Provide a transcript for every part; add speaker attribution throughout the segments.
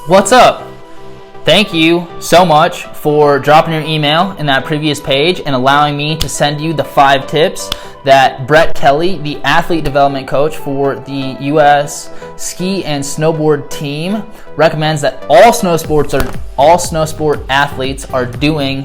Speaker 1: What's up? Thank you so much for dropping your email in that previous page and allowing me to send you the 5 tips that Brett Kelly, the athlete development coach for the U.S. ski and snowboard team, recommends that all snow sport athletes are doing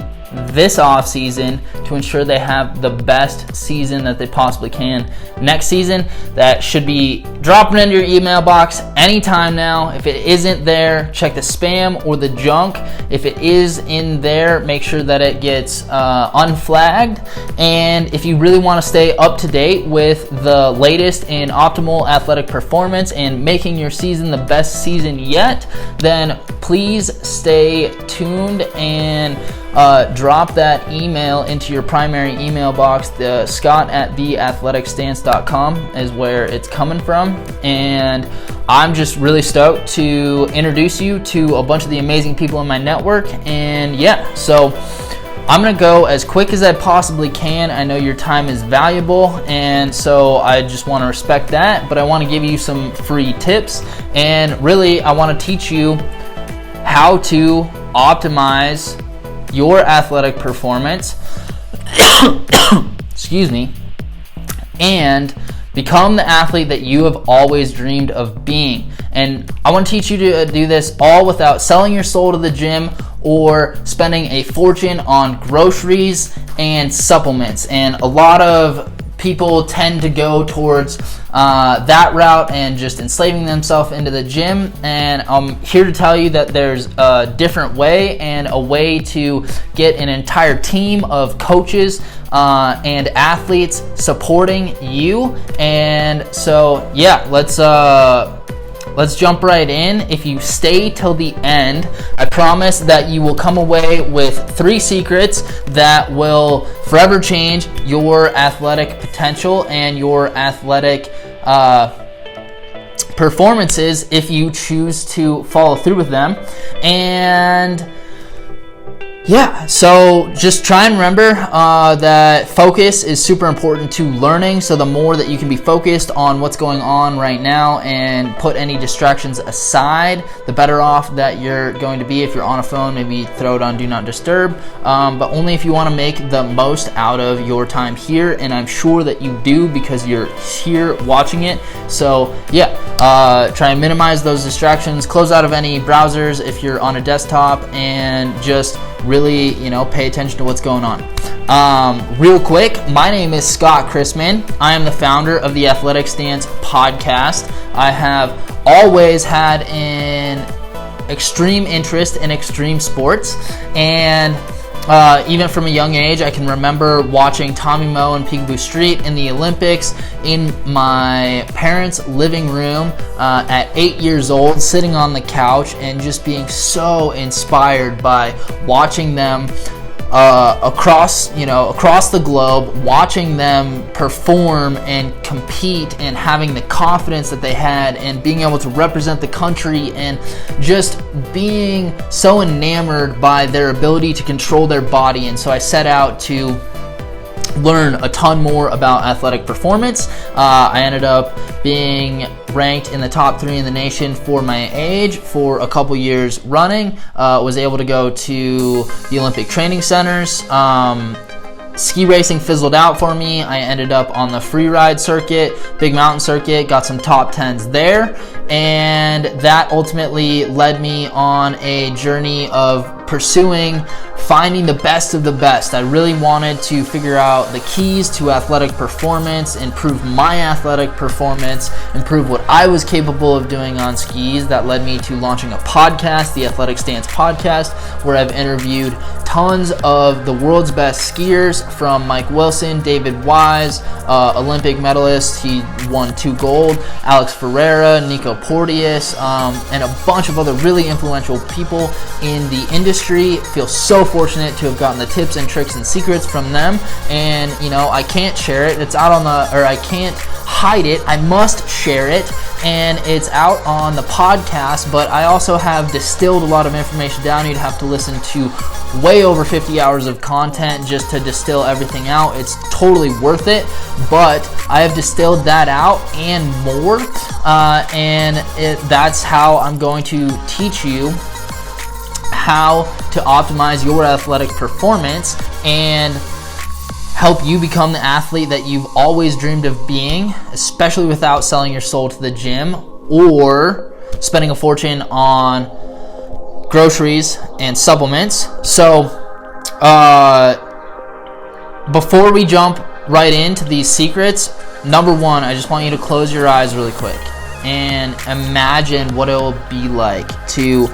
Speaker 1: this off season to ensure they have the best season that they possibly can next season. That should be dropping into your email box anytime now. If it isn't there, check the spam or the junk. If it is in there, make sure that it gets unflagged. And if you really want to stay up to date with the latest in optimal athletic performance and making your season the best season yet, then please stay tuned and drop that email into your primary email box. The Scott@theathleticstance.com is where it's coming from, and I'm just really stoked to introduce you to a bunch of the amazing people in my network. And yeah, so I'm gonna go as quick as I possibly can. I know your time is valuable, and so I just want to respect that, but I want to give you some free tips, and really I want to teach you how to optimize your athletic performance excuse me, and become the athlete that you have always dreamed of being. And I want to teach you to do this all without selling your soul to the gym or spending a fortune on groceries and supplements. And a lot of people tend to go towards that route and just enslaving themselves into the gym, and I'm here to tell you that there's a different way, and a way to get an entire team of coaches and athletes supporting you. And so yeah, let's jump right in. If you stay till the end, I promise that you will come away with 3 secrets that will forever change your athletic potential and your athletic performances if you choose to follow through with them. And yeah, so just try and remember that focus is super important to learning. So the more that you can be focused on what's going on right now and put any distractions aside, the better off that you're going to be. If you're on a phone, maybe throw it on Do Not Disturb, but only if you want to make the most out of your time here, and I'm sure that you do because you're here watching it. So yeah, try and minimize those distractions, close out of any browsers if you're on a desktop, and just really, pay attention to what's going on. Real quick, my name is Scott Chrisman. I am the founder of the Athletic Stance podcast. I have always had an extreme interest in extreme sports, and even from a young age, I can remember watching Tommy Moe and Peekaboo Street in the Olympics in my parents' living room at 8 years old, sitting on the couch and just being so inspired by watching them across the globe, watching them perform and compete, and having the confidence that they had, and being able to represent the country, and just being so enamored by their ability to control their body. And so I set out to learn a ton more about athletic performance. I ended up being ranked in the top 3 in the nation for my age for a couple years running. Was able to go to the Olympic training centers. Ski racing fizzled out for me. I ended up on the free ride circuit, big mountain circuit, got some top 10s there, and that ultimately led me on a journey of finding the best of the best. I really wanted to figure out the keys to athletic performance, improve my athletic performance, improve what I was capable of doing on skis. That led me to launching a podcast, the Athletic Stance podcast, where I've interviewed tons of the world's best skiers, from Mike Wilson, David Wise, Olympic medalist, he won 2 gold, Alex Ferreira, Nico Porteous, and a bunch of other really influential people in the industry. Feel so fortunate to have gotten the tips and tricks and secrets from them, and I can't share it. It's out on I can't hide it. I must share it, and it's out on the podcast, but I also have distilled a lot of information down. You'd have to listen to way over 50 hours of content just to distill everything out. It's totally worth it, but I have distilled that out and more, that's how I'm going to teach you how to optimize your athletic performance and help you become the athlete that you've always dreamed of being, especially without selling your soul to the gym or spending a fortune on groceries and supplements. So before we jump right into these secrets, number one, I just want you to close your eyes really quick and imagine what it will be like to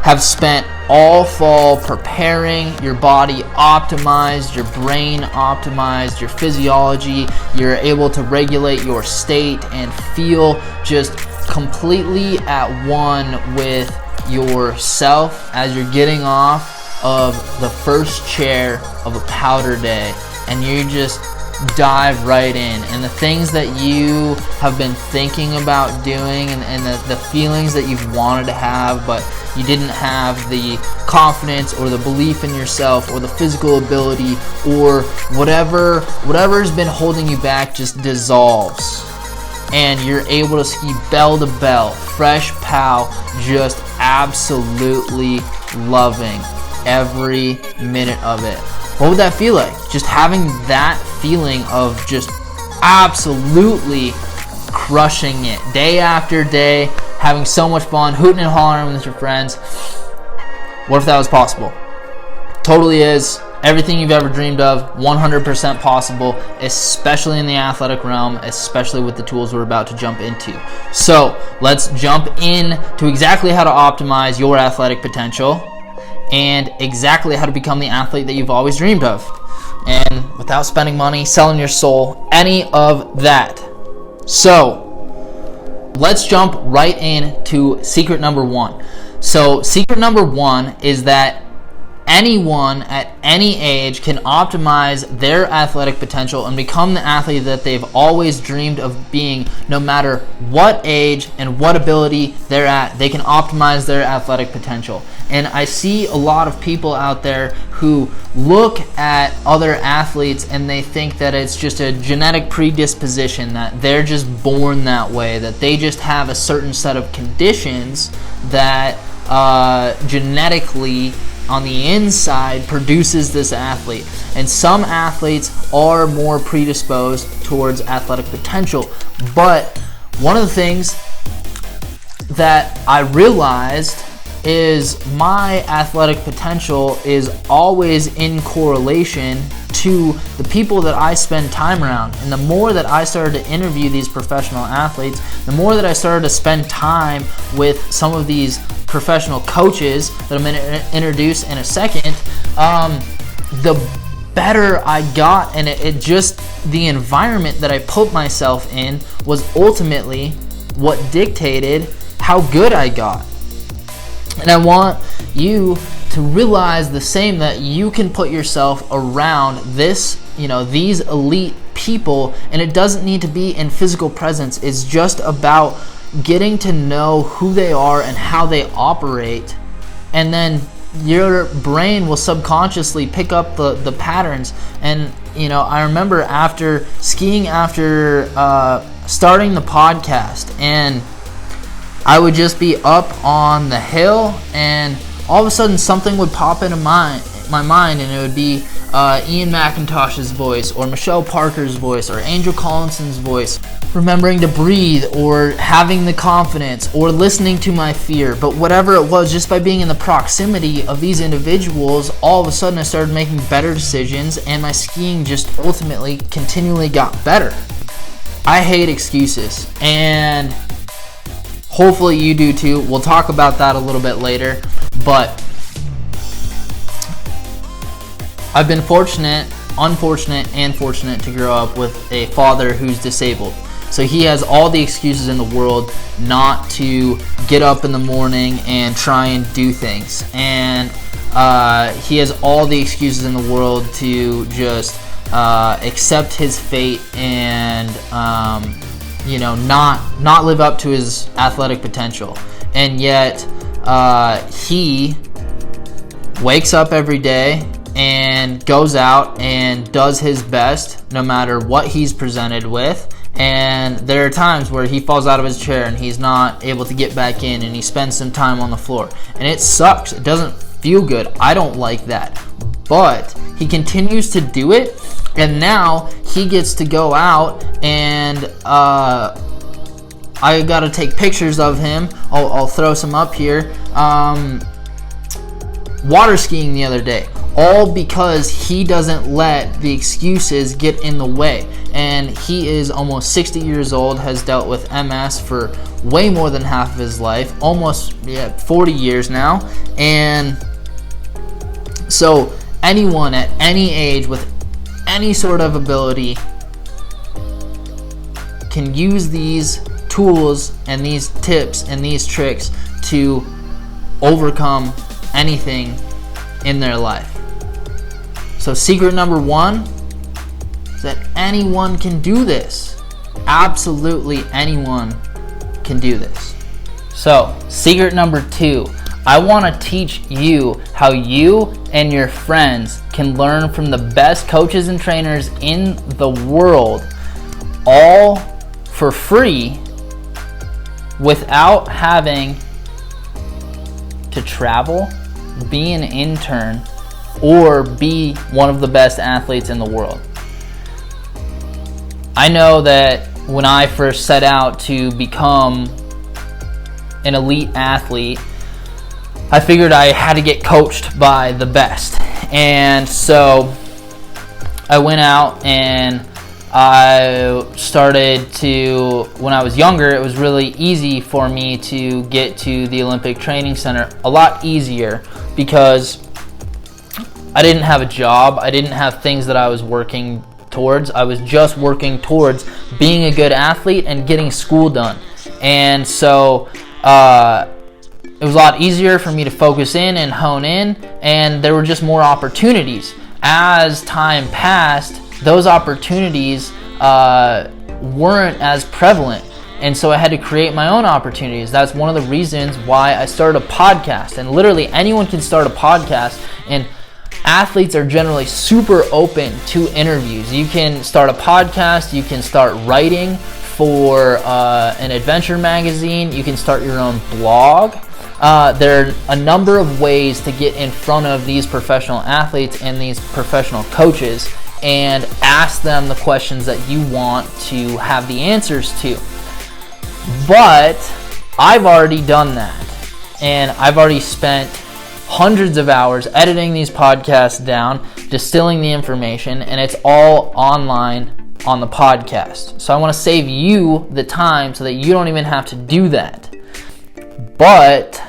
Speaker 1: have spent all fall preparing your body optimized, your brain optimized, your physiology. You're able to regulate your state and feel just completely at one with yourself as you're getting off of the first chair of a powder day, and you just dive right in, and the things that you have been thinking about doing and the feelings that you've wanted to have but you didn't have the confidence or the belief in yourself or the physical ability or whatever's been holding you back just dissolves, and you're able to ski bell to bell, fresh pow, just absolutely loving every minute of it. What would that feel like? Just having that feeling of just absolutely crushing it day after day, having so much fun, hooting and hollering with your friends. What if that was possible? Totally is. Everything you've ever dreamed of, 100% possible, especially in the athletic realm, especially with the tools we're about to jump into. So let's jump in to exactly how to optimize your athletic potential and exactly how to become the athlete that you've always dreamed of, and without spending money, selling your soul, any of that. So let's jump right into secret number one. So secret number one is that anyone at any age can optimize their athletic potential and become the athlete that they've always dreamed of being, no matter what age and what ability they're at. They can optimize their athletic potential. And I see a lot of people out there who look at other athletes and they think that it's just a genetic predisposition, that they're just born that way, that they just have a certain set of conditions that genetically on the inside produces this athlete. And some athletes are more predisposed towards athletic potential. But one of the things that I realized is my athletic potential is always in correlation to the people that I spend time around. And the more that I started to interview these professional athletes, the more that I started to spend time with some of these professional coaches that I'm going to introduce in a second, the better I got. And it just, the environment that I put myself in was ultimately what dictated how good I got. And I want you to realize the same, that you can put yourself around this, these elite people, and it doesn't need to be in physical presence. It's just about getting to know who they are and how they operate, and then your brain will subconsciously pick up the patterns. And I remember after skiing, after starting the podcast, and I would just be up on the hill, and all of a sudden something would pop into my mind, and it would be Ian McIntosh's voice, or Michelle Parker's voice, or Angel Collinson's voice, remembering to breathe, or having the confidence, or listening to my fear. But whatever it was, just by being in the proximity of these individuals, all of a sudden I started making better decisions, and my skiing just ultimately continually got better. I hate excuses, and hopefully you do too. We'll talk about that a little bit later. But I've been unfortunate, and fortunate to grow up with a father who's disabled. So he has all the excuses in the world not to get up in the morning and try and do things. And he has all the excuses in the world to just accept his fate and not live up to his athletic potential. And yet he wakes up every day and goes out and does his best no matter what he's presented with. And there are times where he falls out of his chair and he's not able to get back in, and he spends some time on the floor. And it sucks. It doesn't feel good. I don't like that. But he continues to do it, and now he gets to go out, and I got to take pictures of him. I'll throw some up here. Water skiing the other day, all because he doesn't let the excuses get in the way. And he is almost 60 years old, has dealt with MS for way more than half of his life, almost 40 years now. And so anyone at any age with any sort of ability can use these tools and these tips and these tricks to overcome anything in their life. So secret number 1 is that anyone can do this. Absolutely anyone can do this. So secret number 2, I want to teach you how you and your friends can learn from the best coaches and trainers in the world, all for free, without having to travel, be an intern, or be one of the best athletes in the world. I know that when I first set out to become an elite athlete, I figured I had to get coached by the best. And so I went out and I started to, when I was younger, it was really easy for me to get to the Olympic Training Center, a lot easier, because I didn't have a job. I didn't have things that I was working towards. I was just working towards being a good athlete and getting school done. And so it was a lot easier for me to focus in and hone in, and there were just more opportunities. As time passed, those opportunities weren't as prevalent, and so I had to create my own opportunities. That's one of the reasons why I started a podcast. And literally anyone can start a podcast, and athletes are generally super open to interviews. You can start a podcast, you can start writing for an adventure magazine, you can start your own blog. There are a number of ways to get in front of these professional athletes and these professional coaches and ask them the questions that you want to have the answers to. But I've already done that, and I've already spent hundreds of hours editing these podcasts down, distilling the information, and it's all online on the podcast. So I want to save you the time so that you don't even have to do that. But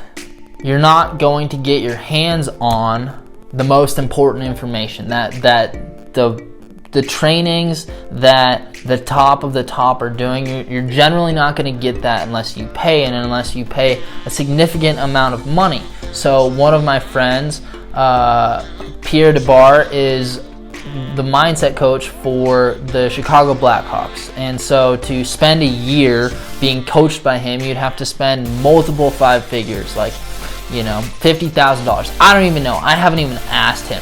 Speaker 1: you're not going to get your hands on the most important information, that the trainings that the top of the top are doing. You're generally not going to get that unless you pay, and unless you pay a significant amount of money. So one of my friends, Pierre DeBar, is the mindset coach for the Chicago Blackhawks. And so to spend a year being coached by him, you'd have to spend multiple 5 figures, like, $50,000. I don't even know. I haven't even asked him.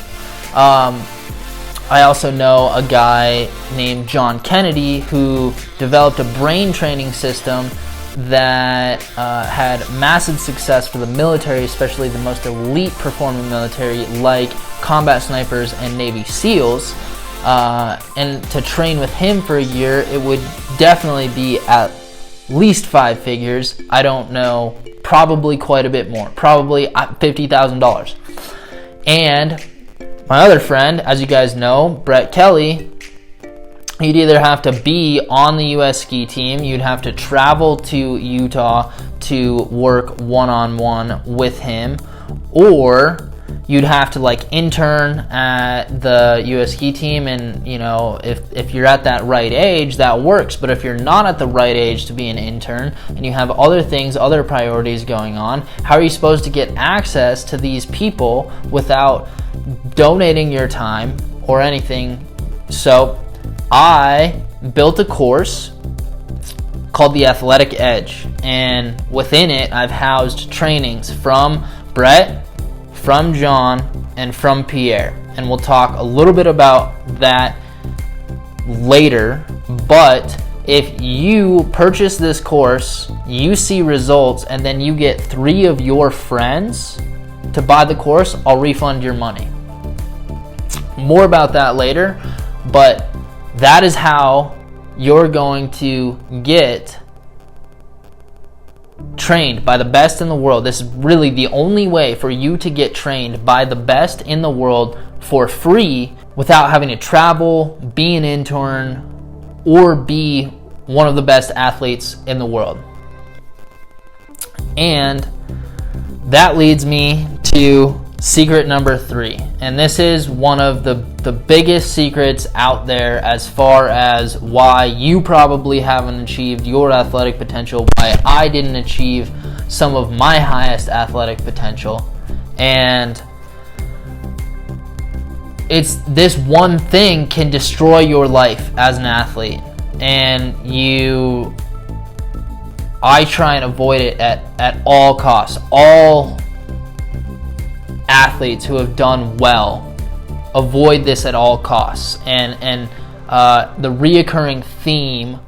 Speaker 1: I also know a guy named John Kennedy who developed a brain training system that had massive success for the military, especially the most elite performing military like combat snipers and Navy SEALs. And to train with him for a year, it would definitely be at least 5 figures. I don't know, probably quite a bit more, probably $50,000. And my other friend, as you guys know, Brett Kelly, you'd either have to be on the U.S. ski team, you'd have to travel to Utah to work one-on-one with him, or you'd have to intern at the U.S. ski team. And if you're at that right age, that works. But if you're not at the right age to be an intern and you have other things, other priorities going on, how are you supposed to get access to these people without donating your time or anything? So I built a course called the Athletic Edge. And within it, I've housed trainings from Brett, from John, and from Pierre. And we'll talk a little bit about that later. But if you purchase this course, you see results, and then you get 3 of your friends to buy the course, I'll refund your money. More about that later, but that is how you're going to get trained by the best in the world. This is really the only way for you to get trained by the best in the world for free without having to travel, be an intern, or be one of the best athletes in the world. And that leads me to secret number 3. And this is one of the biggest secrets out there as far as why you probably haven't achieved your athletic potential, why I didn't achieve some of my highest athletic potential. And it's this one thing can destroy your life as an athlete. And I try and avoid it at all costs. All athletes who have done well avoid this at all costs. And the reoccurring theme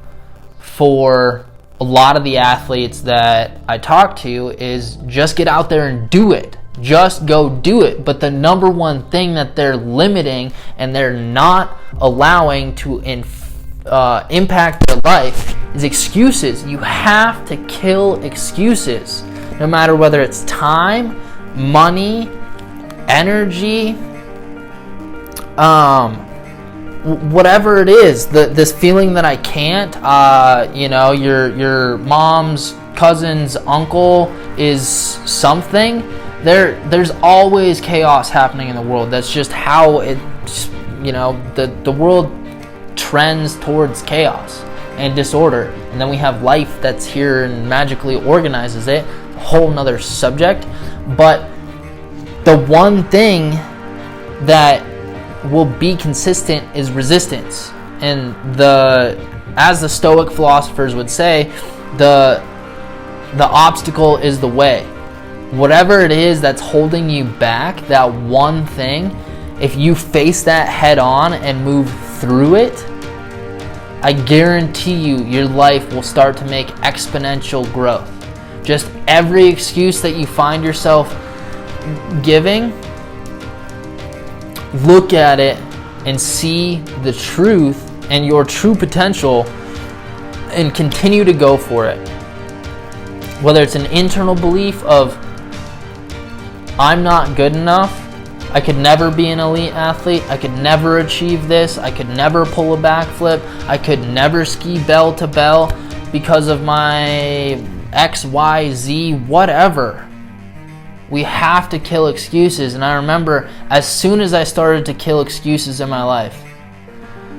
Speaker 1: for a lot of the athletes that I talk to is just get out there and do it. Just go do it. But the number one thing that they're limiting and they're not allowing to impact their life is excuses. You have to kill excuses, no matter whether it's time, money, energy, whatever it is. This feeling that I can't, your mom's cousin's uncle is something. There's always chaos happening in the world. That's just how the world trends towards chaos and disorder. And then we have life that's here and magically organizes it. A whole nother subject. But the one thing that will be consistent is resistance. And as the Stoic philosophers would say, the obstacle is the way. Whatever it is that's holding you back, that one thing, if you face that head on and move through it, I guarantee you your life will start to make exponential growth. Just every excuse that you find yourself giving, look at it and see the truth and your true potential and continue to go for it. Whether it's an internal belief of I'm not good enough, I could never be an elite athlete, I could never achieve this, I could never pull a backflip, I could never ski bell to bell because of my X, Y, Z, whatever. We have to kill excuses. And I remember as soon as I started to kill excuses in my life,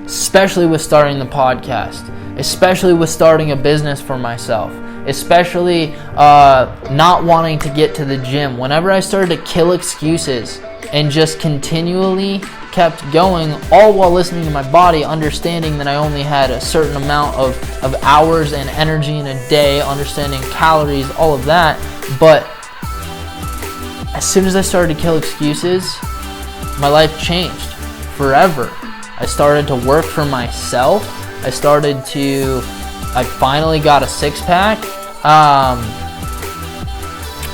Speaker 1: especially with starting the podcast, especially with starting a business for myself, especially not wanting to get to the gym, whenever I started to kill excuses and just continually kept going, all while listening to my body, understanding that I only had a certain amount of hours and energy in a day, understanding calories, all of that. But as soon as I started to kill excuses, my life changed forever. I started to work for myself. I finally got a six-pack.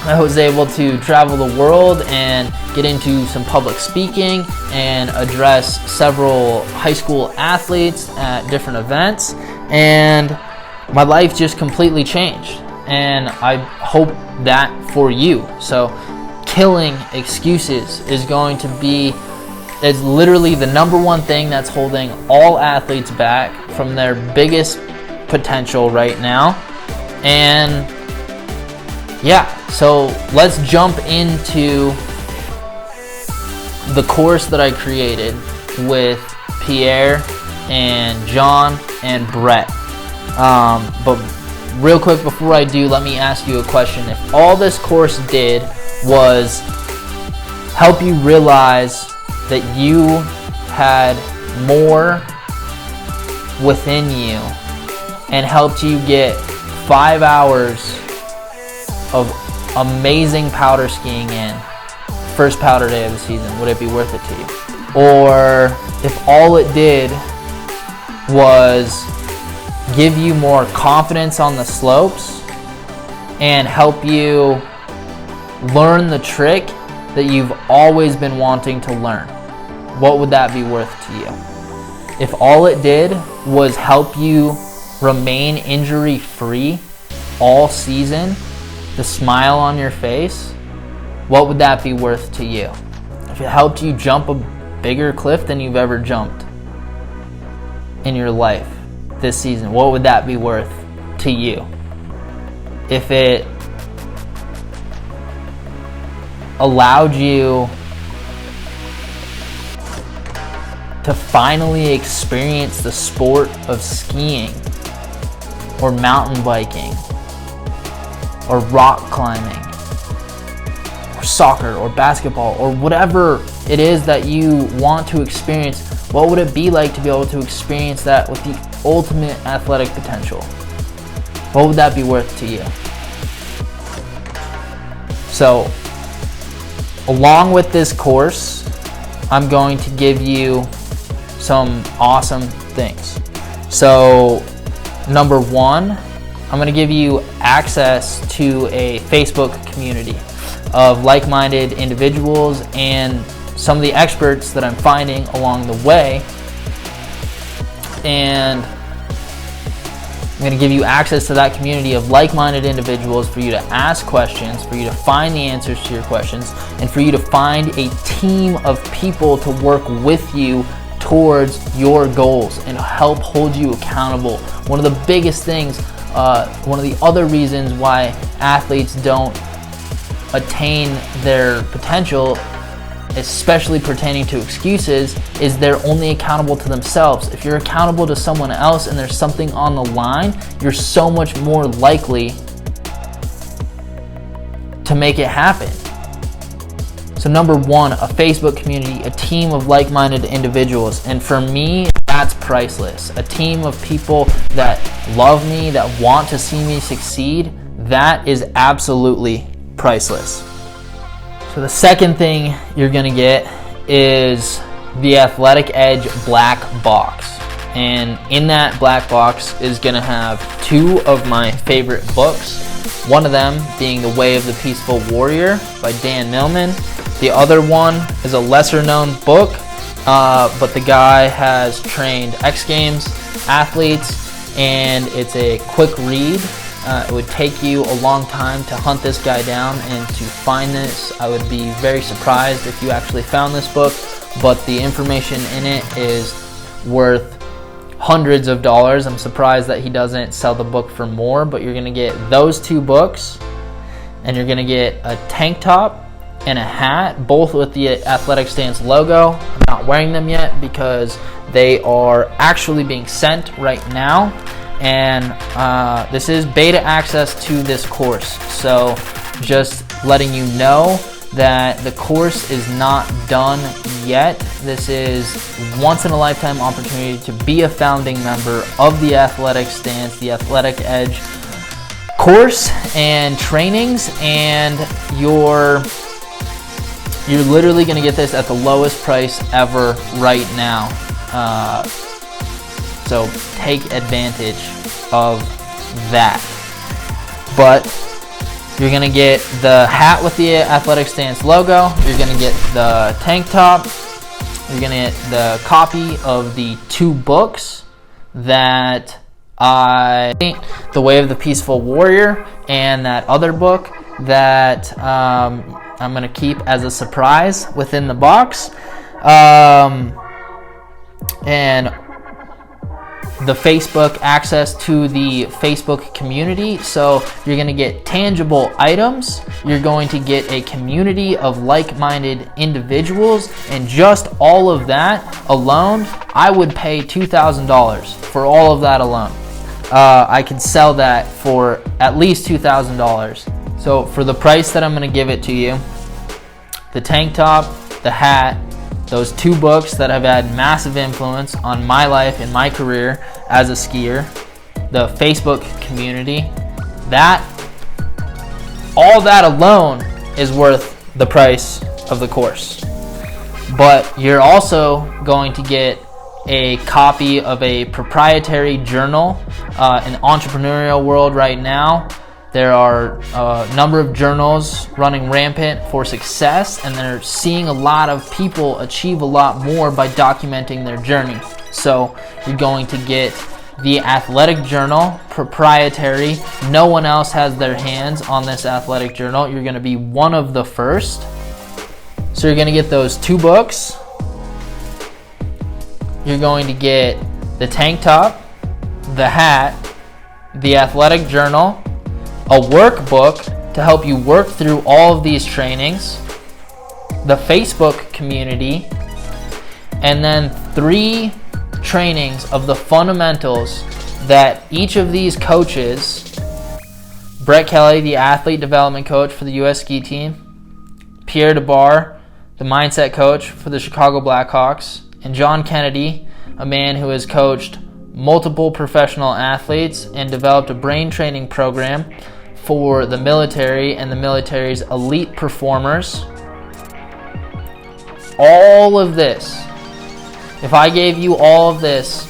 Speaker 1: I was able to travel the world and get into some public speaking and address several high school athletes at different events. And my life just completely changed. And I hope that for you. So killing excuses is literally the number one thing that's holding all athletes back from their biggest potential right now. And yeah, so let's jump into the course that I created with Pierre and John and Brett. But real quick before I do, let me ask you a question. If all this course did was help you realize that you had more within you and helped you get 5 hours of amazing powder skiing in first powder day of the season, would it be worth it to you? Or if all it did was give you more confidence on the slopes and help you learn the trick that you've always been wanting to learn, what would that be worth to you? If all it did was help you remain injury-free all season, the smile on your face, what would that be worth to you? If it helped you jump a bigger cliff than you've ever jumped in your life this season, what would that be worth to you? If it allowed you to finally experience the sport of skiing or mountain biking or rock climbing or soccer or basketball or whatever it is that you want to experience, what would it be like to be able to experience that with the ultimate athletic potential? What would that be worth to you? So, along with this course, I'm going to give you some awesome things. So, number one, I'm going to give you access to a Facebook community of like-minded individuals and some of the experts that I'm finding along the way. And I'm going to give you access to that community of like-minded individuals for you to ask questions, for you to find the answers to your questions, and for you to find a team of people to work with you towards your goals and help hold you accountable. One of the biggest things, one of the other reasons why athletes don't attain their potential, especially pertaining to excuses, is they're only accountable to themselves. If you're accountable to someone else and there's something on the line, you're so much more likely to make it happen. So number one, a Facebook community, a team of like-minded individuals. And for me, that's priceless. A team of people that love me, that want to see me succeed, that is absolutely priceless. So the second thing you're gonna get is the Athletic Edge black box. And in that black box is gonna have 2 of my favorite books. One of them being The Way of the Peaceful Warrior by Dan Millman. The other one is a lesser known book, but the guy has trained X Games athletes, and it's a quick read. It would take you a long time to hunt this guy down and to find this. I would be very surprised if you actually found this book, but the information in it is worth hundreds of dollars. I'm surprised that he doesn't sell the book for more, but you're gonna get those 2 books, and you're gonna get a tank top and a hat, both with the Athletic Stance logo. I'm not wearing them yet because they are actually being sent right now. And this is beta access to this course, so just letting you know that the course is not done yet. This is once in a lifetime opportunity to be a founding member of the Athletic Stance, the Athletic Edge course and trainings, and you're literally going to get this at the lowest price ever right now. So take advantage of that. But you're gonna get the hat with the Athletic Stance logo. You're gonna get the tank top. You're gonna get the copy of the 2 books that The Way of the Peaceful Warrior, and that other book that I'm gonna keep as a surprise within the box. And the Facebook access to the Facebook community. So you're going to get tangible items. You're going to get a community of like-minded individuals, and just all of that alone, I would pay $2,000 for all of that alone. I could sell that for at least $2,000. So for the price that I'm going to give it to you, the tank top, the hat, those 2 books that have had massive influence on my life and my career as a skier, the Facebook community, all that alone is worth the price of the course. But you're also going to get a copy of a proprietary journal. In the entrepreneurial world right now, there are a number of journals running rampant for success, and they're seeing a lot of people achieve a lot more by documenting their journey. So you're going to get the athletic journal, proprietary. No one else has their hands on this athletic journal. You're going to be one of the first. So you're going to get those 2 books. You're going to get the tank top, the hat, the athletic journal, a workbook to help you work through all of these trainings, the Facebook community, and then 3 trainings of the fundamentals that each of these coaches, Brett Kelly, the athlete development coach for the U.S. ski team, Pierre DeBar, the mindset coach for the Chicago Blackhawks, and John Kennedy, a man who has coached multiple professional athletes and developed a brain training program for the military and the military's elite performers. All of this, if I gave you all of this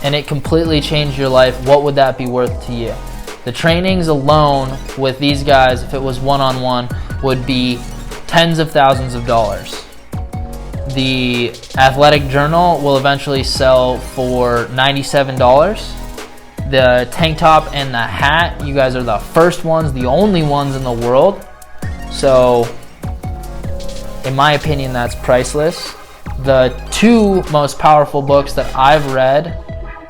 Speaker 1: and it completely changed your life, what would that be worth to you? The trainings alone with these guys, if it was one-on-one, would be tens of thousands of dollars. The athletic journal will eventually sell for $97. The tank top and the hat, you guys are the first ones, the only ones in the world. So, in my opinion, that's priceless. The 2 most powerful books that I've read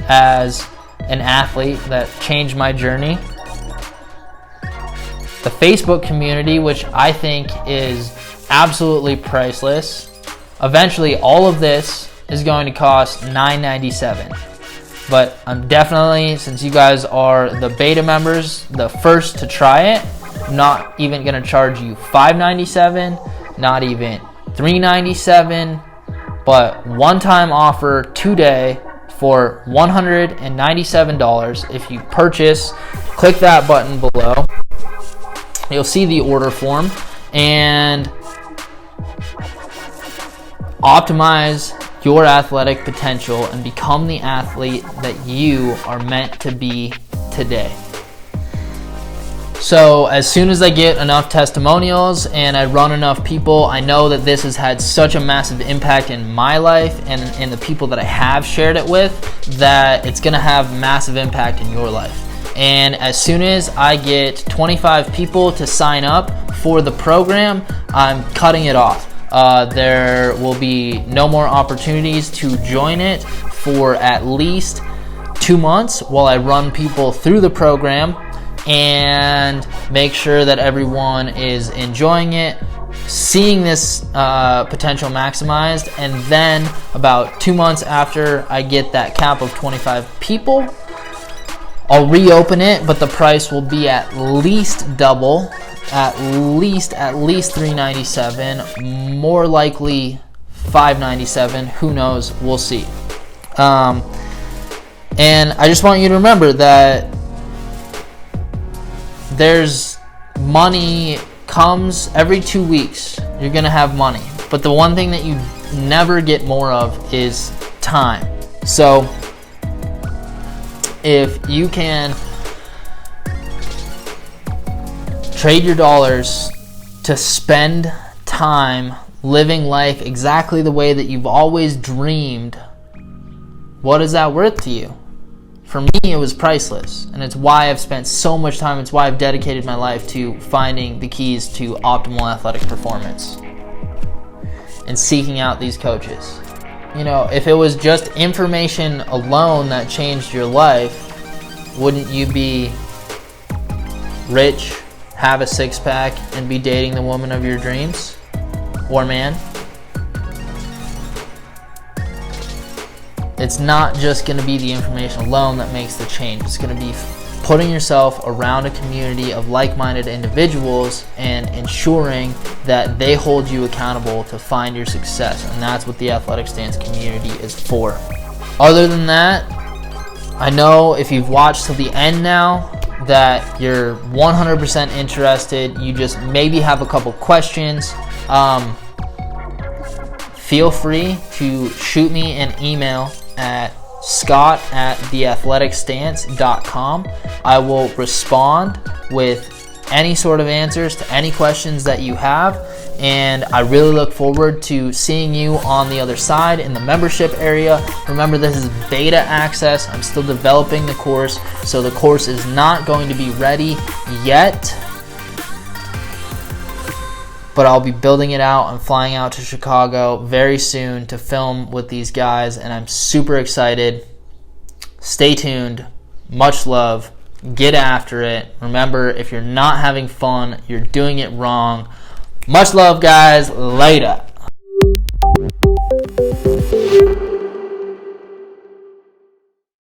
Speaker 1: as an athlete that changed my journey: the Facebook community, which I think is absolutely priceless. Eventually, all of this is going to cost $9.97. But I'm definitely, since you guys are the beta members, the first to try it, I'm not even going to charge you $5.97, not even $3.97, but one-time offer today for $197. If you purchase, click that button below. You'll see the order form and optimize your athletic potential and become the athlete that you are meant to be today. So as soon as I get enough testimonials and I run enough people, I know that this has had such a massive impact in my life and in the people that I have shared it with, that it's going to have massive impact in your life. And as soon as I get 25 people to sign up for the program, I'm cutting it off. There will be no more opportunities to join it for at least 2 months while I run people through the program and make sure that everyone is enjoying it, seeing this potential maximized, and then about 2 months after I get that cap of 25 people, I'll reopen it, but the price will be at least double. At least $397, more likely $597. Who knows? We'll see. And I just want you to remember that there's money comes every 2 weeks. You're gonna have money, but the one thing that you never get more of is time. So if you can trade your dollars to spend time living life exactly the way that you've always dreamed, what is that worth to you? For me, it was priceless, and it's why I've spent so much time. It's why I've dedicated my life to finding the keys to optimal athletic performance and seeking out these coaches. You know, if it was just information alone that changed your life, wouldn't you be rich, have a six-pack, and be dating the woman of your dreams? Or man? It's not just going to be the information alone that makes the change. It's going to be putting yourself around a community of like-minded individuals and ensuring that they hold you accountable to find your success. And that's what the Athletic Stance community is for. Other than that, I know if you've watched till the end now that you're 100% interested. You just maybe have a couple questions. Feel free to shoot me an email at scott@theathleticstance.com. I will respond with any sort of answers to any questions that you have, and I really look forward to seeing you on the other side in the membership area. Remember, this is beta access. I'm still developing the course, so the course is not going to be ready yet, but I'll be building it out. I'm flying out to Chicago very soon to film with these guys, and I'm super excited. Stay tuned. Much love. Get after it. Remember, if you're not having fun, you're doing it wrong. Much love, guys. Later.